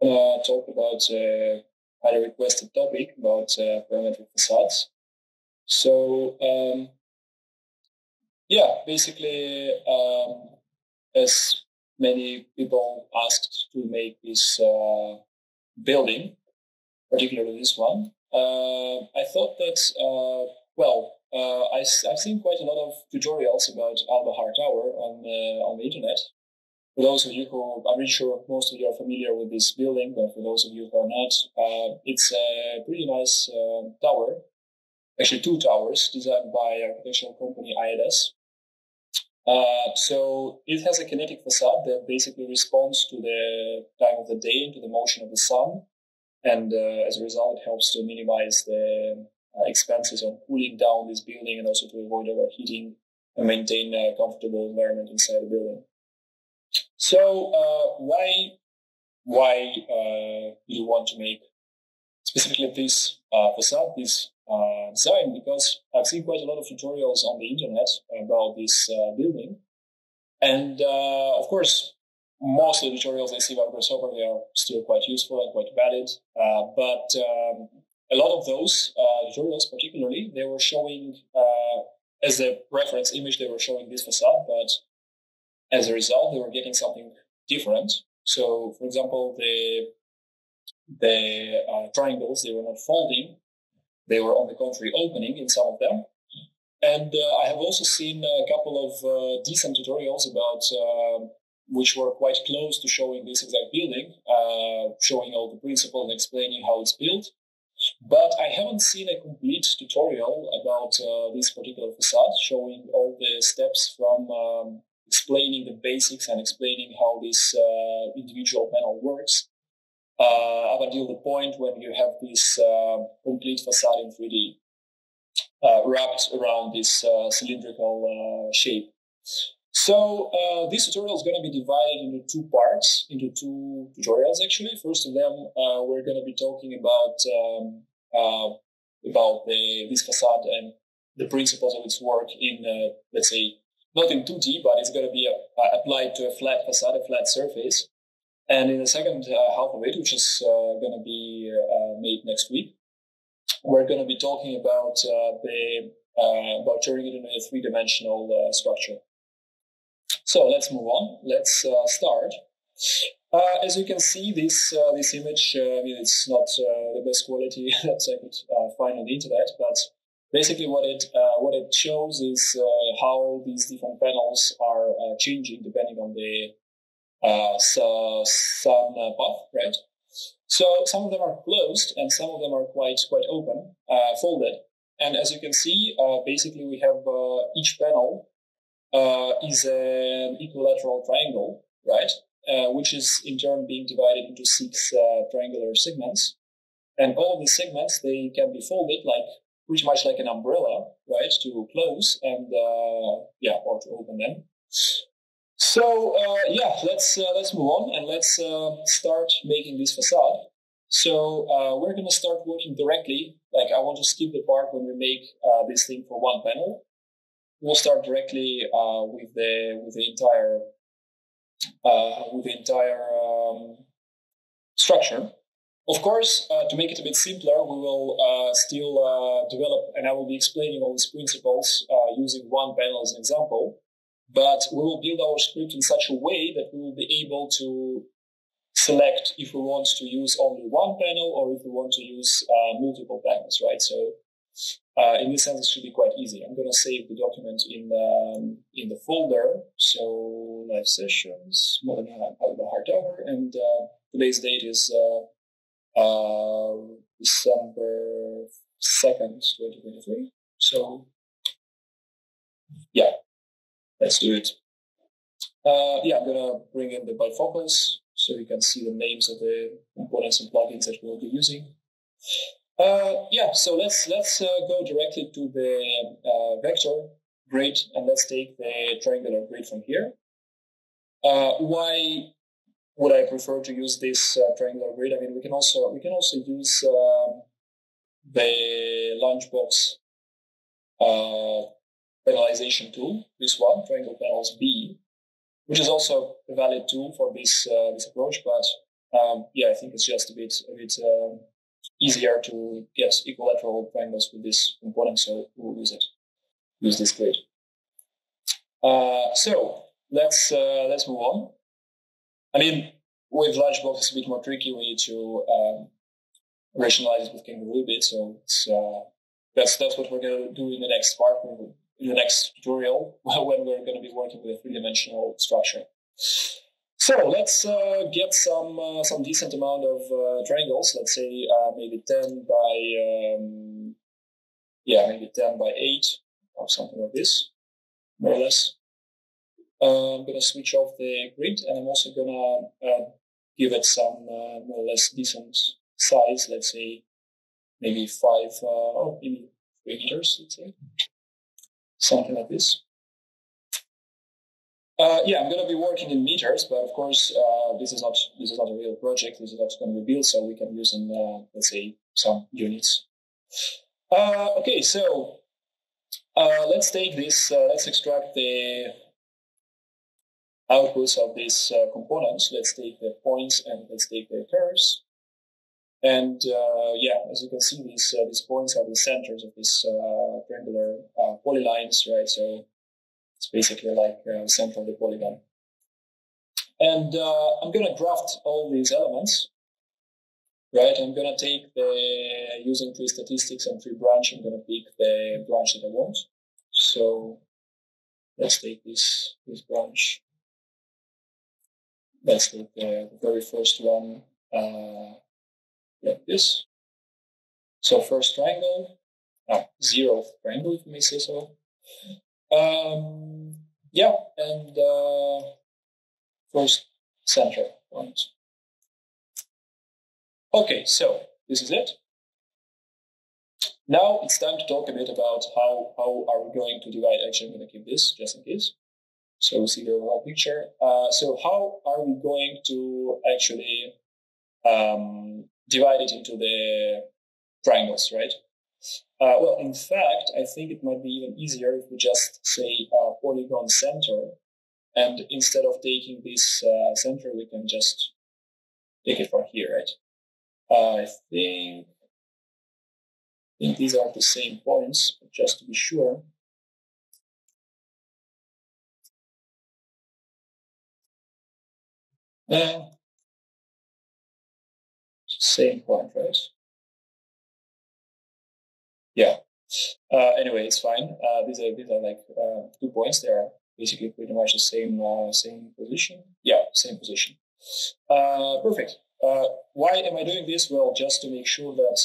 talk about a highly requested topic about parametric facades. So, basically, as many people asked to make this building, particularly this one, I thought that, I've seen quite a lot of tutorials about Al-Bahar Tower on the internet. For those of you who, I'm pretty sure most of you are familiar with this building, but for those of you who are not, it's a pretty nice tower. Actually, two towers designed by architectural company AEDAS. So it has a kinetic facade that basically responds to the time of the day and to the motion of the sun. And as a result, it helps to minimize the expenses on cooling down this building and also to avoid overheating and maintain a comfortable environment inside the building. So why you want to make specifically this facade, this design? Because I've seen quite a lot of tutorials on the internet about this building, and of course, most of the tutorials I see about Grasshopper, they are still quite useful and quite valid. But a lot of those tutorials, particularly, they were showing as a reference image, they were showing this facade, but as a result, they were getting something different. So, for example, the triangles, they were not folding. They were, on the contrary, opening in some of them. And I have also seen a couple of decent tutorials about which were quite close to showing this exact building, showing all the principles and explaining how it's built. But I haven't seen a complete tutorial about this particular facade, showing all the steps from explaining the basics and explaining how this individual panel works, up until the point when you have this complete facade in 3D wrapped around this cylindrical shape. So this tutorial is going to be divided into two parts, into two tutorials actually. First of them, we're going to be talking about this facade and the principles of its work in, let's say, not in 2D, but it's going to be applied to a flat facade, a flat surface. And in the second half of it, which is going to be made next week, we're going to be talking about turning it into a three-dimensional structure. So let's move on. Let's start. As you can see, this image, it's not the best quality that I could find on the internet, but basically what it shows is how these different panels are changing depending on the sun path, right? So some of them are closed and some of them are quite open, folded. And as you can see, basically we have each panel is an equilateral triangle, right? Which is in turn being divided into 6 triangular segments. And all of the segments, they can be folded pretty much like an umbrella, right? To close and, or to open them. So, let's move on and let's start making this facade. So, we're going to start working directly. I want to skip the part when we make this thing for one panel. We'll start directly with the entire structure. Of course, to make it a bit simpler, we will still develop, and I will be explaining all these principles using one panel as an example. But we will build our script in such a way that we will be able to select if we want to use only one panel or if we want to use multiple panels, right? So in this sense, it should be quite easy. I'm going to save the document in the folder. So live sessions, Al-Bahar Tower, and today's date is December 2nd, 2023. So yeah. Let's do it. I'm going to bring in the bifocals so you can see the names of the components and plugins that we'll be using. So let's go directly to the vector grid and let's take the triangular grid from here. Why would I prefer to use this triangular grid? I mean, we can also use the Lunchbox panelization tool, this one, Triangle Panels B, which is also a valid tool for this approach, but I think it's just a bit easier to get equilateral triangles with this component, so we'll use it. Use this grid. So let's move on. I mean, with large blocks, it's a bit more tricky. We need to rationalize it with kangaroo bit. So it's, that's what we're going to do in the next part, in the next tutorial, when we're going to be working with a three-dimensional structure. So let's get some decent amount of triangles. Let's say maybe 10 by maybe 10 by 8 or something like this, more or less. I'm going to switch off the grid, and I'm also going to give it some more or less decent size. Let's say maybe 5 or maybe 3 meters. Let's say something like this. I'm going to be working in meters, but of course, this is not a real project. This is not going to be built, so we can use in let's say some units. Okay, so let's take this. Let's extract the outputs of these components. Let's take the points and let's take the curves. And as you can see, these points are the centers of this triangular polylines, right? So it's basically like the center of the polygon. And I'm going to graft all these elements, right? I'm going to take using tree statistics and tree branch, I'm going to pick the branch that I want. So let's take this branch. Let's take the very first one, like this. So first triangle, zeroth triangle, if you may say so. And first center point. Okay, so this is it. Now it's time to talk a bit about how are we going to divide. Actually, I'm going to keep this just in case. So we see the overall picture. So how are we going to actually divide it into the triangles, right? Well, in fact, I think it might be even easier if we just say polygon center, and instead of taking this center, we can just take it from here, right? I think these are the same points, but just to be sure. Same point, right? Yeah. Anyway, it's fine. These are like 2 points. They are basically pretty much the same position. Yeah, same position. Perfect. Why am I doing this? Well, just to make sure that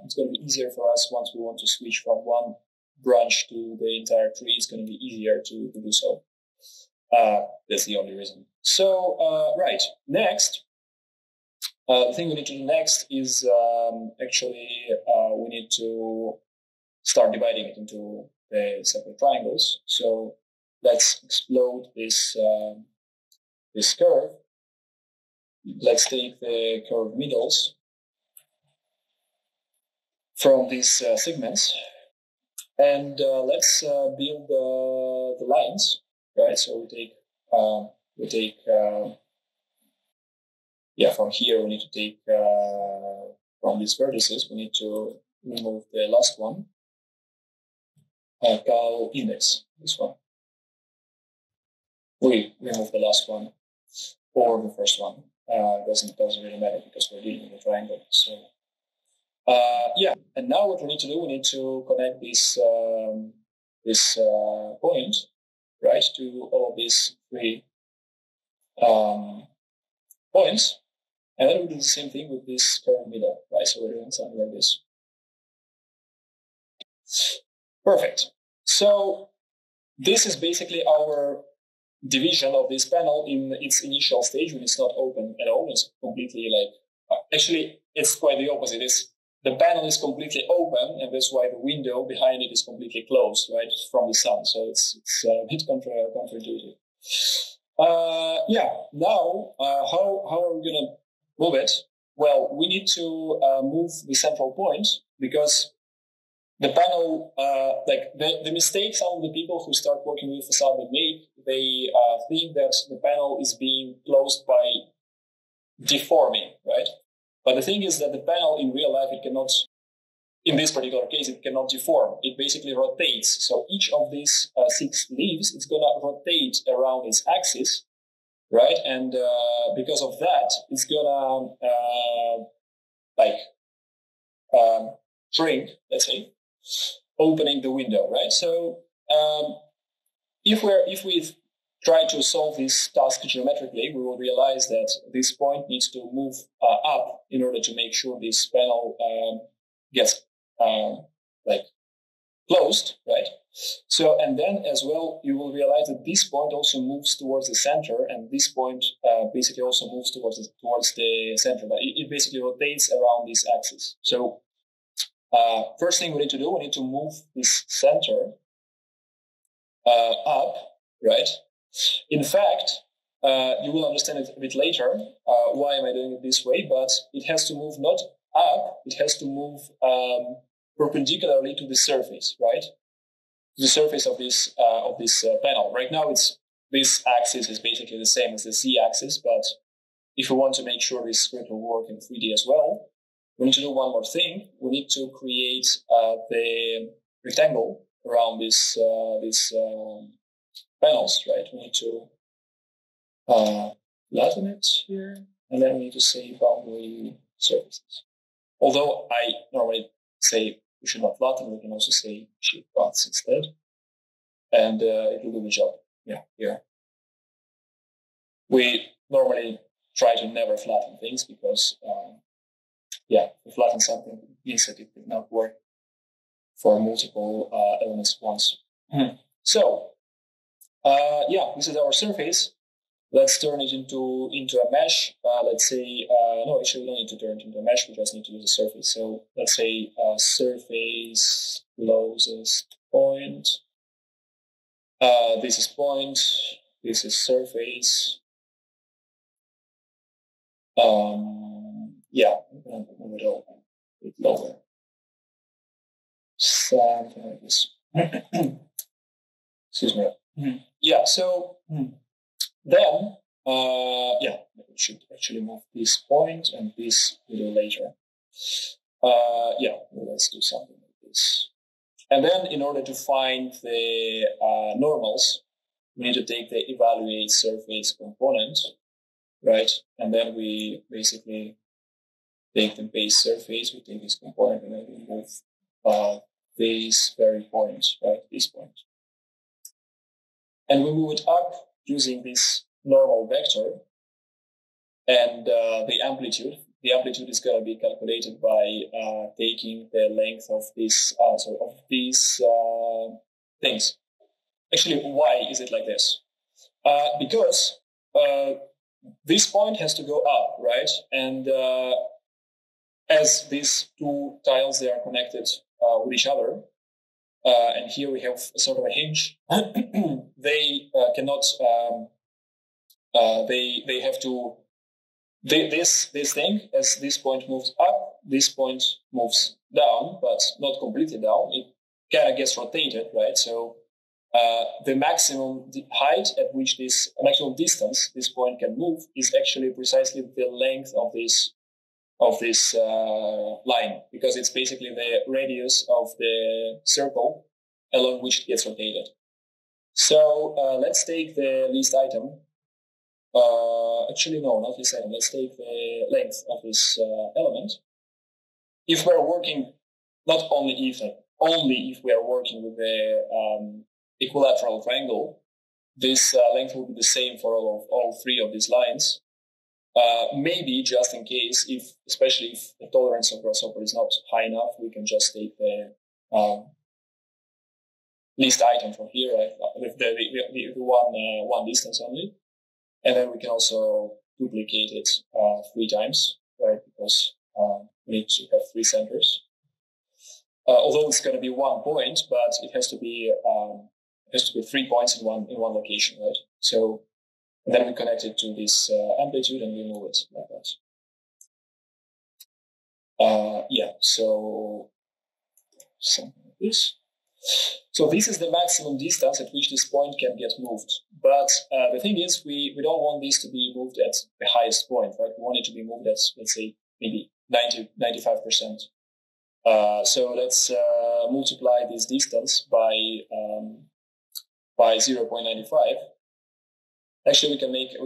it's going to be easier for us once we want to switch from one branch to the entire tree. It's going to be easier to do so. That's the only reason. So, right, next. The thing we need to do next is actually we need to start dividing it into the separate triangles. So let's explode this this curve. Let's take the curve middles from these segments, and let's build the lines. Right. So we take from here we need to take from these vertices we need to remove the last one. Call index, this one. We remove the last one or the first one. Doesn't really matter because we're dealing with a triangle. So and now what we need to do, we need to connect this point, right, to all of these 3 points, and then we do the same thing with this curve middle, right? So we're doing something like this. Perfect. So this is basically our division of this panel in its initial stage when it's not open at all. It's completely actually, it's quite the opposite. The panel is completely open, and that's why the window behind it is completely closed, right, from the sun. So it's a bit counterintuitive. Now, how are we going to move it? Well, we need to move the central point because the panel, the mistake some of the people who start working with facade make, they think that the panel is being closed by deforming, right? But the thing is that the panel in real life, it cannot, in this particular case, it cannot deform. It basically rotates. So each of these 6 leaves, it's going to rotate around its axis, right? And because of that, it's going to shrink, let's say, opening the window, right? So if we try to solve this task geometrically, we will realize that this point needs to move up in order to make sure this panel gets closed, right? So, and then as well, you will realize that this point also moves towards the center, and this point basically also moves towards the center. But it basically rotates around this axis. So, first thing we need to do, we need to move this center up, right? In fact, you will understand it a bit later. Why am I doing it this way? But it has to move not up; it has to move perpendicularly to the surface, right? The surface of this panel. Right now, this axis is basically the same as the z-axis, but if we want to make sure this script will work in 3D as well, we need to do one more thing. We need to create the rectangle around these panels, right? We need to flatten it here, and then we need to say boundary surfaces. Although I normally say we should not flatten, we can also say shape paths instead, and it will do the job. Yeah, here. We normally try to never flatten things because, if we flatten something, it means that it will not work for multiple elements at once. So, this is our surface. Let's turn it into a mesh. Let's say, no, actually we don't need to turn it into a mesh. We just need to use a surface. So let's say surface closest point. This is point. This is surface. I'm going to move it over a bit lower. Something like this. Excuse me. Yeah, so then, we should actually move this point and this a little later. Let's do something like this. And then in order to find the normals, we need to take the evaluate surface component, right? And then we basically take the base surface, we take this component, and then we move this very point, right? This point. And we move it up using this normal vector, and the amplitude is going to be calculated by taking the length of these things. Actually, why is it like this? Because this point has to go up, right? And as these two tiles, they are connected with each other, and here we have a sort of a hinge. They cannot. They have to. This thing, as this point moves up, this point moves down, but not completely down. It kind of gets rotated, right? So the maximum height at which this maximum distance this point can move is actually precisely the length of this line, because it's basically the radius of the circle along which it gets rotated. So let's take the least item. Actually, no, not least item. Let's take the length of this element. If we're working, only if we are working with the equilateral triangle, this length will be the same for all three of these lines. Maybe just in case, especially if the tolerance of Grasshopper is not high enough, we can just take the least item from here, right? With the one distance only, and then we can also duplicate it 3 times, right? Because we need to have 3 centers. Although it's going to be 1 point, but it has to be 3 points in one location, right? So. And then we connect it to this amplitude and we move it like that. So something like this. So this is the maximum distance at which this point can get moved. But the thing is, we don't want this to be moved at the highest point, right? We want it to be moved at, let's say, maybe 95%. So let's multiply this distance by 0.95. Actually, we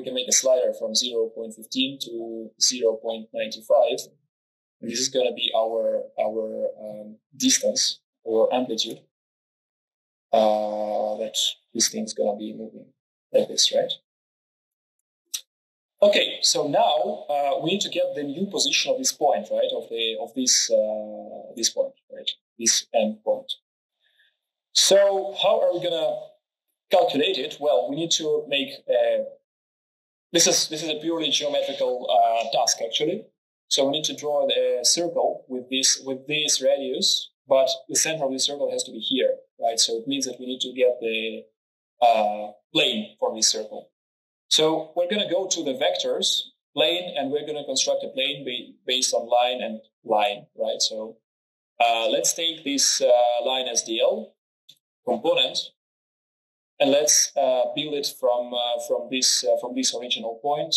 can make a slider from 0.15 to 0.95. And this is going to be our distance or amplitude that this thing's going to be moving like this, right? Okay, so now we need to get the new position of this point, right? Of this point, right? This end point. So how are we going to calculate it? Well, we need to make this is a purely geometrical task actually. So we need to draw the circle with this radius, but the center of the circle has to be here, right? So it means that we need to get the plane for this circle. So we're going to go to the vectors plane, and we're going to construct a plane based on line and line, right? So let's take this line as DL component, and let's build it from this original point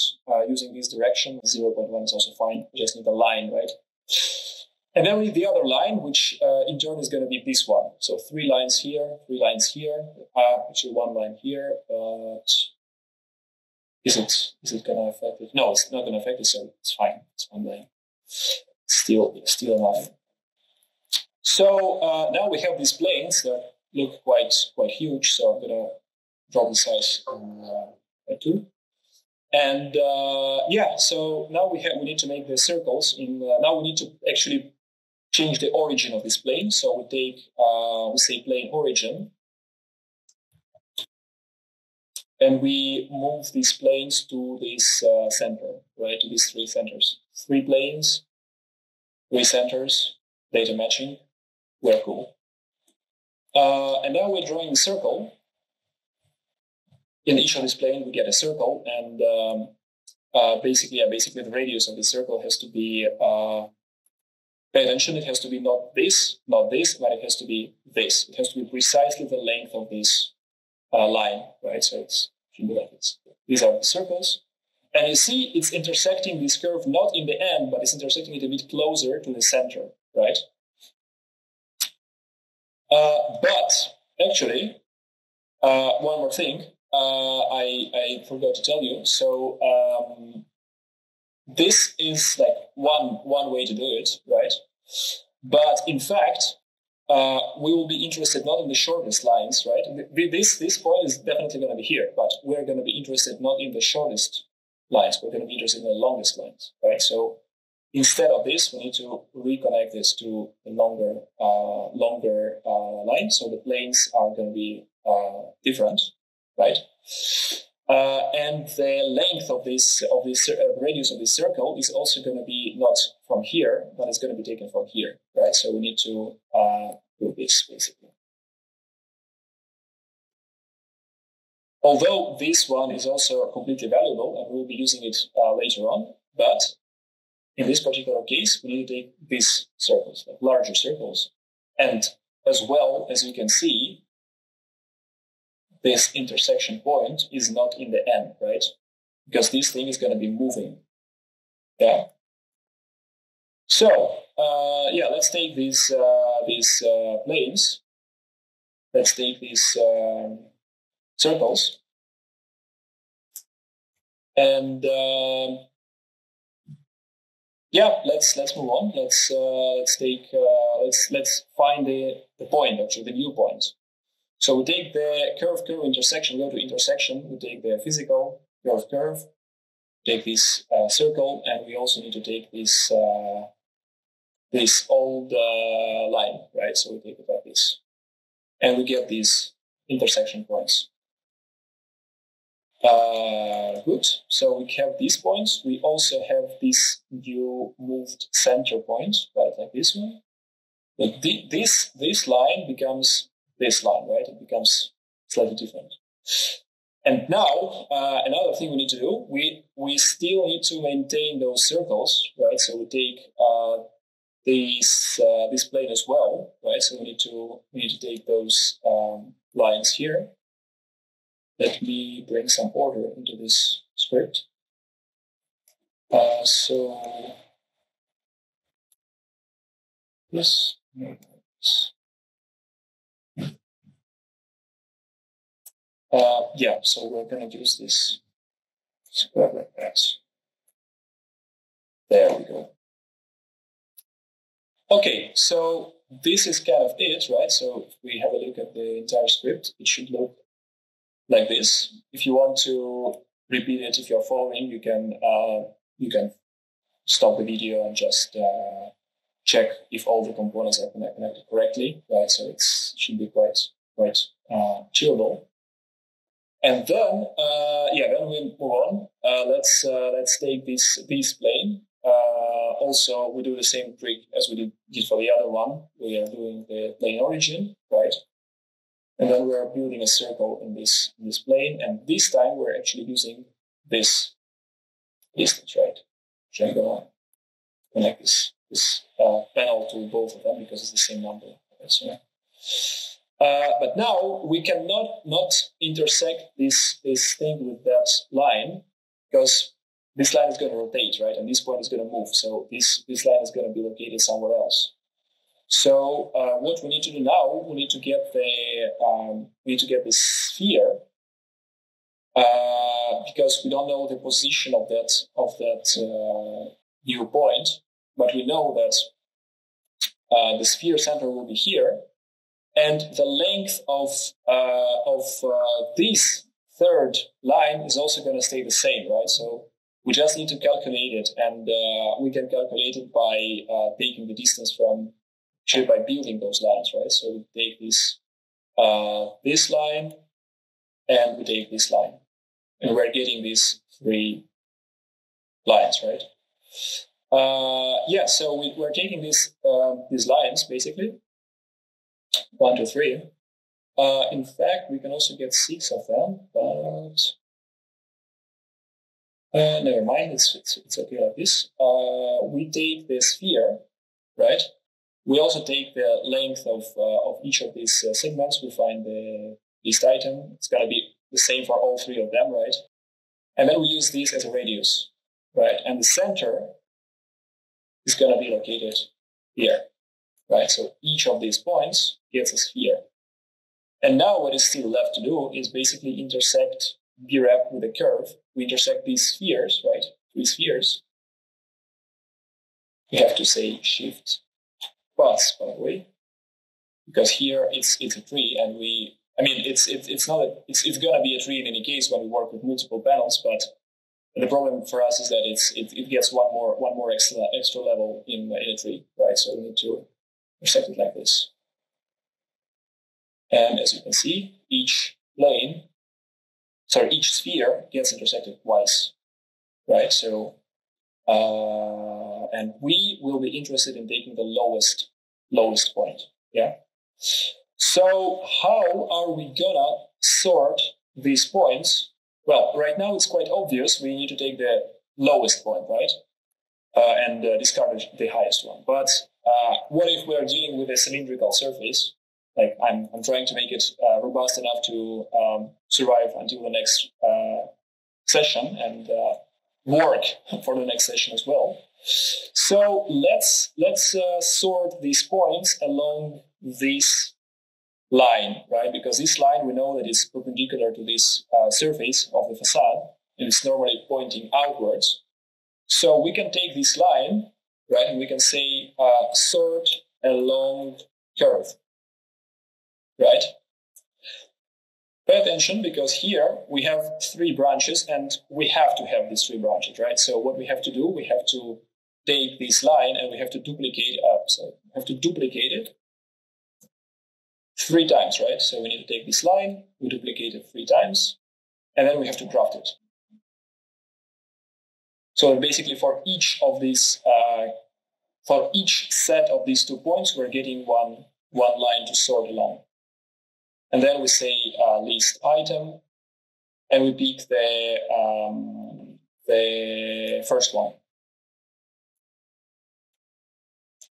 using this direction. 0.1 is also fine. We just need a line, right? And then we need the other line, which in turn is going to be this one. So 3 lines here, 3 lines here. Actually, 1 line here, but is it going to affect it? No, it's not going to affect it. So it's fine. It's 1 line. Still enough. So now we have these planes that look quite huge. So I'm going to draw the size by 2. And so now we need to make the circles. Now we need to actually change the origin of this plane. So we take we say plane origin, and we move these planes to this center, right? To these 3 centers, 3 planes, 3 centers, data matching. We're cool. And now we're drawing a circle. In each of this plane, we get a circle, and basically the radius of the circle has to be. Pay attention. It has to be not this, but it has to be this. It has to be precisely the length of this line, right? So it should be like this. These are the circles, and you see it's intersecting this curve not in the end, but it's intersecting it a bit closer to the center, right? But actually, one more thing. I forgot to tell you. So this is like one way to do it, right? But in fact, we will be interested not in the shortest lines, right? This point is definitely going to be here, but we're going to be interested not in the shortest lines. We're going to be interested in the longest lines, right? So instead of this, we need to reconnect this to a longer line. So the planes are going to be different, right? And the length of this radius of this circle is also going to be not from here, but it's going to be taken from here, right? So we need to do this basically. Although this one is also completely valuable, and we'll be using it later on, but in this particular case, we need to take these circles, like larger circles, and as well as you can see, this intersection point is not in the end, right? Because this thing is going to be moving. Yeah. So, let's take these planes. Let's take these circles, and let's move on. Let's find the point, actually, the new point. So we take the curve intersection, go to intersection, we take the physical curve, take this circle, and we also need to take this old line, right? So we take it like this. And we get these intersection points. Good. So we have these points. We also have this new moved center point, right? Like this one. But this line becomes this line, right? It becomes slightly different. And now, another thing we need to do, we still need to maintain those circles, right? So we take this plane as well, right? So we need to take those lines here. Let me bring some order into this script. So this. Yeah, so we're going to use this square like that. There we go. Okay, so this is kind of it, right? So if we have a look at the entire script, it should look like this. If you want to repeat it, if you're following, you can stop the video and just check if all the components are connected correctly, right? So it should be quite chillable. And then then we move on. Let's take this plane. Also, we do the same trick as we did for the other one. We are doing the plane origin, right? And then we are building a circle in this plane. And this time we're actually using this distance, right? Which I'm gonna connect this panel to both of them because it's the same number. Right? So, but now we cannot not intersect this thing with that line because this line is going to rotate, right? And this point is going to move. So this line is going to be located somewhere else. So what we need to do now, we need to get the sphere because we don't know the position of that new point, but we know that the sphere center will be here. And the length of this third line is also going to stay the same, right? So we just need to calculate it, and we can calculate it by taking the distance by building those lines, right? So we take this line, and we take this line, and we're getting these three lines, right? So we're taking these lines basically. 1, 2, 3. In fact, we can also get 6 of them, but never mind. It's okay like this. We take the sphere, right? We also take the length of each of these segments. We find the least item. It's gonna be the same for all 3 of them, right? And then we use this as a radius, right? And the center is gonna be located here. Right, so each of these points gets a sphere. And now what is still left to do is basically intersect B-rep with a curve. We intersect these spheres, right? 3 spheres. We have to say shift plus, by the way, because here it's a tree, and it's gonna be a tree in any case when we work with multiple panels, but the problem for us is that it gets one more extra level in a tree, right? So we need to intersect it like this. And as you can see, each sphere gets intersected twice, right? So, and we will be interested in taking the lowest point, yeah? So how are we gonna sort these points? Well, right now it's quite obvious. We need to take the lowest point, right? And discard the highest one. But what if we are dealing with a cylindrical surface? Like I'm trying to make it robust enough to survive until the next session and work for the next session as well. So let's sort these points along this line, right? Because this line, we know that it's perpendicular to this surface of the facade, and it's normally pointing outwards. So we can take this line, right, and we can say sort along curve, right? Pay attention, because here we have 3 branches, and we have to have these 3 branches, right? So what we have to do, we have to take this line and we have to duplicate it 3 times, right? So we need to take this line, we duplicate it 3 times, and then we have to graft it. So basically for each of these, for each set of these 2 points, we're getting one line to sort along. And then we say least item, and we pick the first one.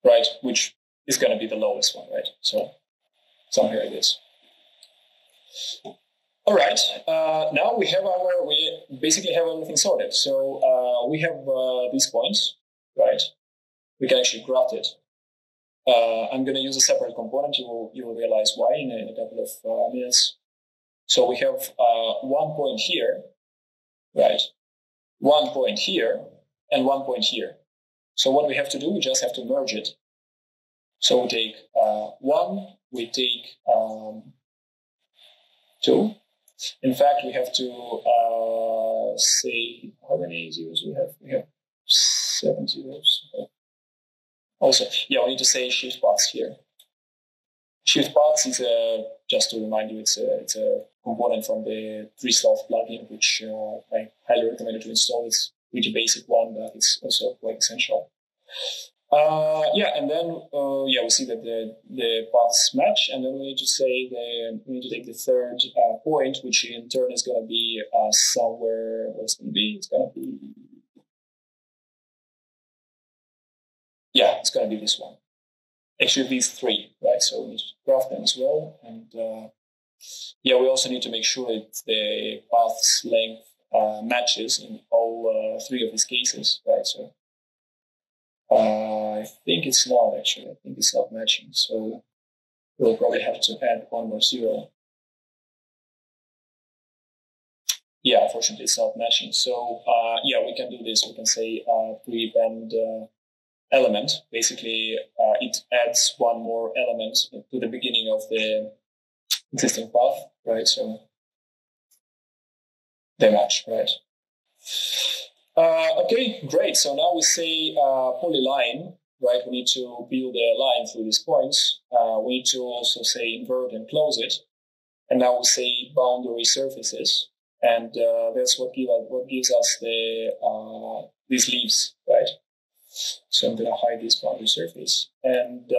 right? Which is going to be the lowest one, right? So something like this. All right. Now we basically have everything sorted. So we have these points, right? We can actually graph it. I'm going to use a separate component. You will realize why in a couple of minutes. So we have 1 point here, right? 1 point here and 1 point here. So what we have to do, we just have to merge it. So we take 1, we take 2. In fact, we have to say how many zeros we have. We have 7 zeros. Also, yeah, we need to say shift paths here. Shift paths is just to remind you, it's a component from the Grasshopper plugin, which I highly recommend you to install. It's a pretty basic one, but it's also quite essential. And then we see that the paths match, and then we need to say we need to take the third point, which in turn is going to be somewhere. What's going to be? It's going to be it's going to be this one. Actually, these 3, right? So we need to graph them as well, and we also need to make sure that the path's length matches in all 3 of these cases, right? So. I think it's not actually. I think it's not matching. So we'll probably have to add 1 more 0. Yeah, unfortunately, it's not matching. So we can do this. We can say prepend element. Basically, it adds 1 more element to the beginning of the existing path, right? So they match, right? Okay, great. So now we say polyline, right? We need to build a line through these points. We need to also say invert and close it. And now we say boundary surfaces. And that's what gives us these leaves, right? So I'm going to hide this boundary surface. And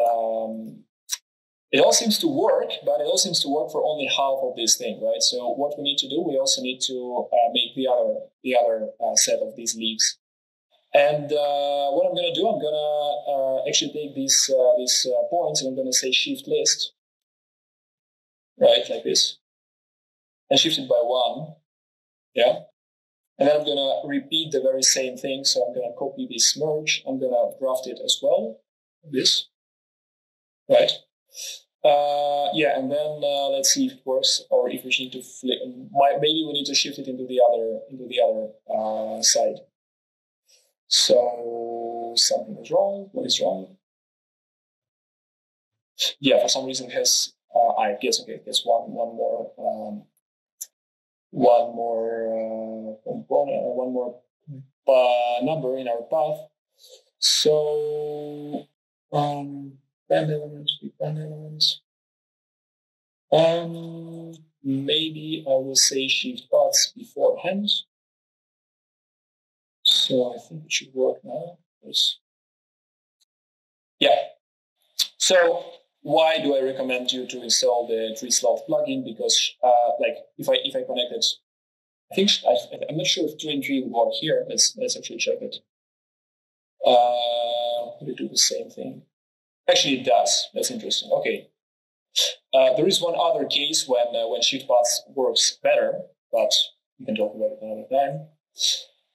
it all seems to work, but it all seems to work for only half of this thing, right? So what we need to do, we also need to make the other set of these leaves. And what I'm going to do, I'm going to actually take these points, and I'm going to say shift list, right, like this, and shift it by 1, yeah. And then I'm going to repeat the very same thing. So I'm going to copy this merge. I'm going to draft it as well, this, right? And then let's see if it works, or if we need to flip. Maybe we need to shift it into the other side. So something is wrong. What is wrong? Yeah, for some reason it has. I guess one more component, one more number in our path. So band elements. Maybe I will say shift paths beforehand. So I think it should work now. Yes. Yeah. So why do I recommend you to install the Grasshopper plugin? Because if I connect it, I'm not sure if 2 and 3 will work here. Let's actually check it. Will it do the same thing? Actually, it does. That's interesting. Okay. There is one other case when shift paths works better, but we can talk about it another time.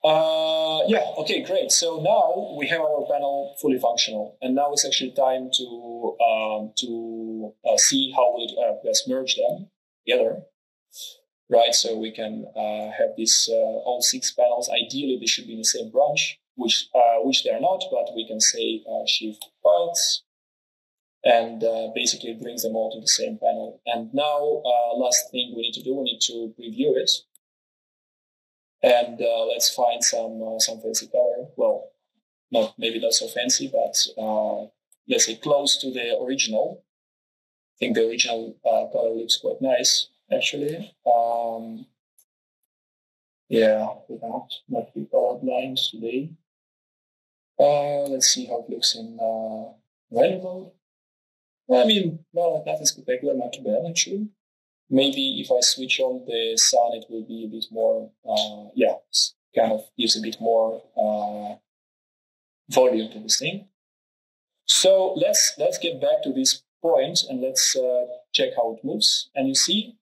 Okay, great. So now we have our panel fully functional, and now it's actually time to see how we let's merge them together, right? So we can have these all 6 panels. Ideally, they should be in the same branch, which they are not, but we can say shift paths, and basically it brings them all to the same panel. And now, last thing we need to do, we need to preview it. And let's find some fancy color. Well, maybe not so fancy, but let's say close to the original. I think the original color looks quite nice, actually. Without not be colorblind today. Let's see how it looks in render mode. I mean, nothing spectacular, not too bad, actually. Maybe if I switch on the sun, it will be a bit more, kind of gives a bit more volume to this thing. So let's get back to this point and let's check how it moves. And you see,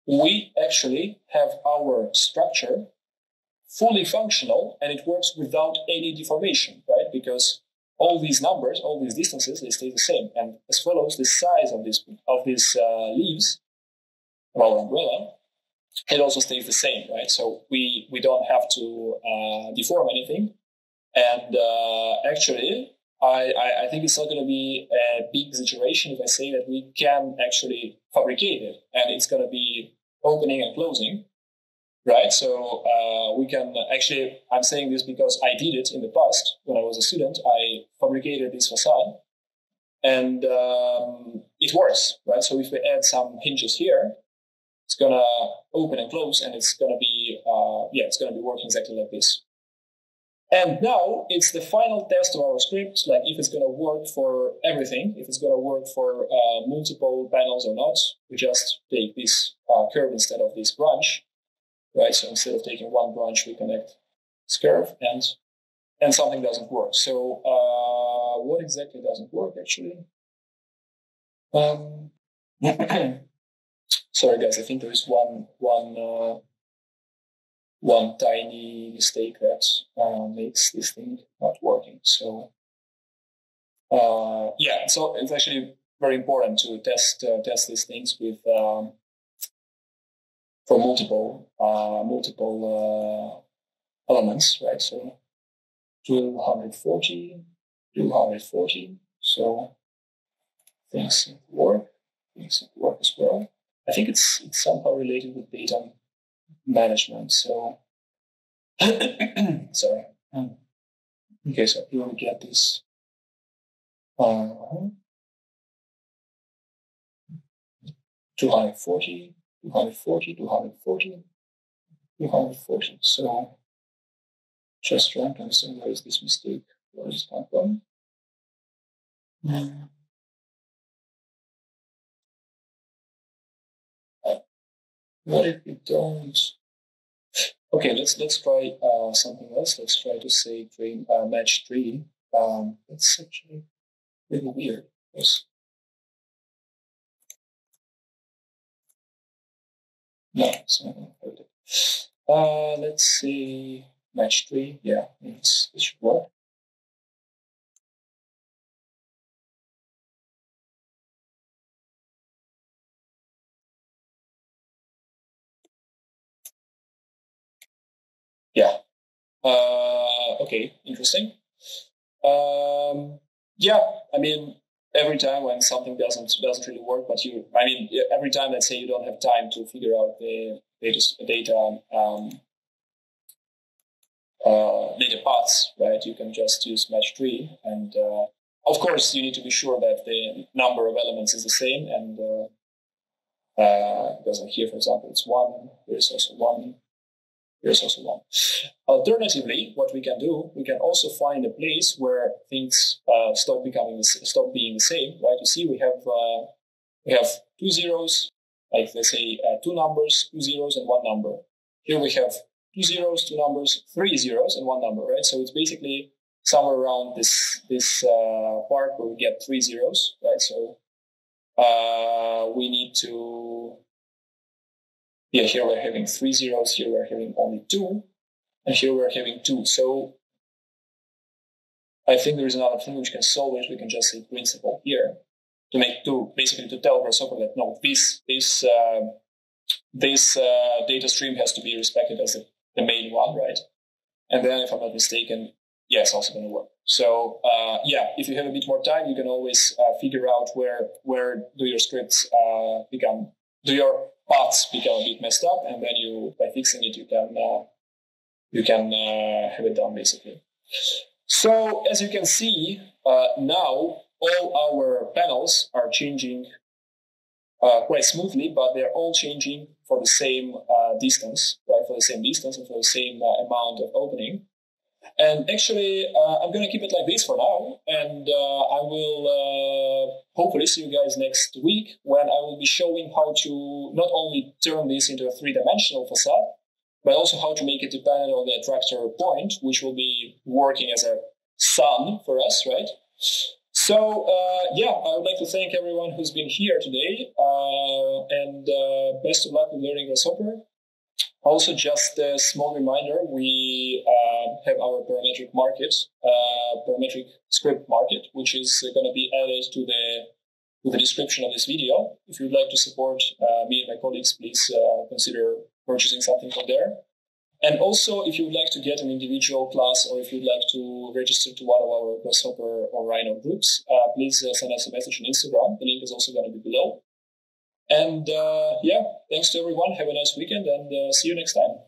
we actually have our structure fully functional, and it works without any deformation, right? Because all these numbers, all these distances, they stay the same. And as follows, the size of these leaves of our umbrella, it also stays the same, right? So we don't have to deform anything. And actually, I think it's not going to be a big exaggeration if I say that we can actually fabricate it, and it's going to be opening and closing, right? So we can actually, I'm saying this because I did it in the past when I was a student. I fabricated this facade, and it works, right? So if we add some hinges here, it's going to open and close, and it's going to be, it's going to be working exactly like this. And now it's the final test of our script, like if it's going to work for everything, if it's going to work for multiple panels or not. We just take this curve instead of this branch, right? So instead of taking one branch, we connect this curve, and something doesn't work. So what exactly doesn't work, actually? Sorry, guys, I think there is one tiny mistake that makes this thing not working. So so it's actually very important to test these things with for multiple elements, right? So 240. So things work as well. I think it's somehow related with data management. So, sorry. Okay, so here we get this. 240. So, just trying to understand where is this mistake? Where is it come from? What if we don't? Okay, let's try something else. Let's try to say match 3. That's actually really weird. Yes. No, it's not going to. Let's say match 3. Yeah, it should work. Yeah. Okay, interesting. I mean, every time when something doesn't really work, but every time, let's say you don't have time to figure out the data paths, right? You can just use match 3, and of course you need to be sure that the number of elements is the same, and because here, for example, it's 1. There's also 1. There's also 1. Alternatively, what we can do, we can also find a place where things stop being the same, right? You see, we have 2 zeros, like let's say 2 numbers, 2 zeros, and 1 number. Here we have 2 zeros, 2 numbers, 3 zeros, and 1 number, right? So it's basically somewhere around this part where we get 3 zeros, right? So we need to. Yeah, here we're having 3 zeros, here we're having only 2, and here we're having 2. So I think there is another thing which can solve it. We can just say principal here to make 2, basically to tell Grasshopper that no, this data stream has to be respected as the main one, right? And then, if I'm not mistaken, it's also going to work. So if you have a bit more time, you can always figure out where do your scripts do your paths become a bit messed up, and then by fixing it, you can have it done, basically. So as you can see, now all our panels are changing quite smoothly, but they're all changing for the same distance, right? For the same distance and for the same amount of opening. And actually, I'm going to keep it like this for now, and I will hopefully see you guys next week when I will be showing how to not only turn this into a 3-dimensional facade, but also how to make it dependent on the attractor point, which will be working as a sun for us, right? So, I would like to thank everyone who's been here today, and best of luck with learning Grasshopper. Also, just a small reminder, we have our parametric market, parametric script market, which is going to be added to the description of this video. If you'd like to support me and my colleagues, please consider purchasing something from there. And also, if you would like to get an individual class, or if you'd like to register to one of our Grasshopper or Rhino groups, please send us a message on Instagram. The link is also going to be below. And thanks to everyone. Have a nice weekend, and see you next time.